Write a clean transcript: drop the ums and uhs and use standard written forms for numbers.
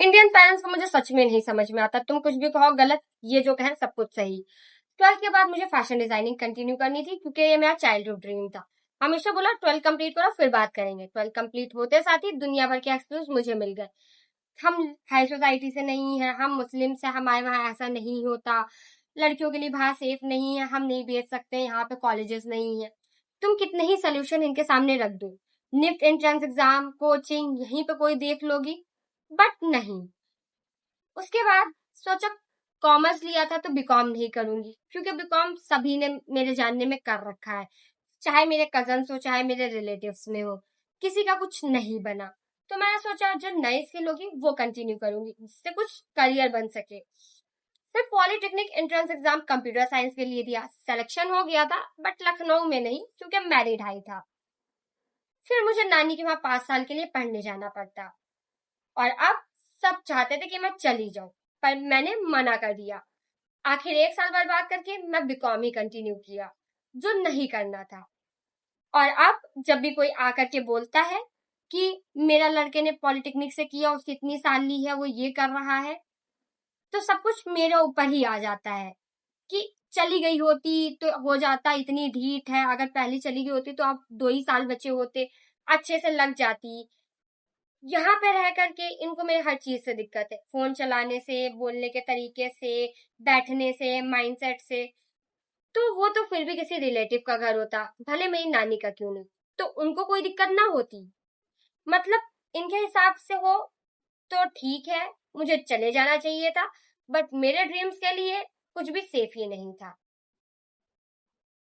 Indian parents को मुझे सच में नहीं समझ में आता। तुम कुछ भी कहो गलत, ये जो कहें सब कुछ सही। 12th के बाद मुझे फैशन डिजाइनिंग कंटिन्यू करनी थी क्योंकि ये मेरा चाइल्डहुड ड्रीम था। हमेशा बोला 12th कंप्लीट करो फिर बात करेंगे। 12th कंप्लीट होते साथ ही दुनिया भर के एक्सक्यूज मुझे मिल गए। हम हाई सोसाइटी से नहीं है, हम मुस्लिम से, हमारे वहां ऐसा नहीं होता, लड़कियों के लिए बाहर सेफ नहीं है, हम नहीं भेज सकते, यहाँ पे कॉलेजेस नहीं है। तुम कितने ही सोल्यूशन इनके सामने रख दो, निफ्ट एंट्रेंस एग्जाम, कोचिंग, यहीं पे कोई देख लोगी, बट नहीं। उसके बाद सोचा कॉमर्स लिया था तो बीकॉम नहीं करूंगी क्योंकि बीकॉम सभी ने मेरे जानने में कर रखा है, चाहे मेरे कजन्स हो चाहे मेरे रिलेटिव्स में हो, किसी का कुछ नहीं बना। तो मैंने सोचा जो नई स्किल होगी वो कंटिन्यू करूंगी जिससे कुछ करियर बन सके। फिर polytechnic entrance exam computer science के लिए दिया, सिलेक्शन हो गया था बट लखनऊ में नहीं क्योंकि मैरिड हाई था। फिर मुझे नानी के वहां 5 साल के लिए पढ़ने जाना पड़ता और अब सब चाहते थे कि मैं चली जाऊं, पर मैंने मना कर दिया। आखिर 1 साल बर्बाद करके मैं बीकॉम ही कंटिन्यू किया जो नहीं करना था। और अब जब भी कोई आकर के बोलता है कि मेरा लड़के ने पॉलिटेक्निक से किया, उसकी इतनी साल ली है, वो ये कर रहा है, तो सब कुछ मेरे ऊपर ही आ जाता है कि चली गई होती तो हो जाता, इतनी ढीठ है, अगर पहले चली गई होती तो आप 2 ही साल बचे होते, अच्छे से लग जाती। यहाँ पे रह करके इनको मेरे हर चीज से दिक्कत है, फोन चलाने से, बोलने के तरीके से, बैठने से, माइंडसेट से। तो वो तो फिर भी किसी रिलेटिव का घर होता, भले मेरी नानी का क्यों नहीं, तो उनको कोई दिक्कत ना होती। मतलब इनके हिसाब से हो तो ठीक है, मुझे चले जाना चाहिए था, बट मेरे ड्रीम्स के लिए कुछ भी सेफ ही नहीं था।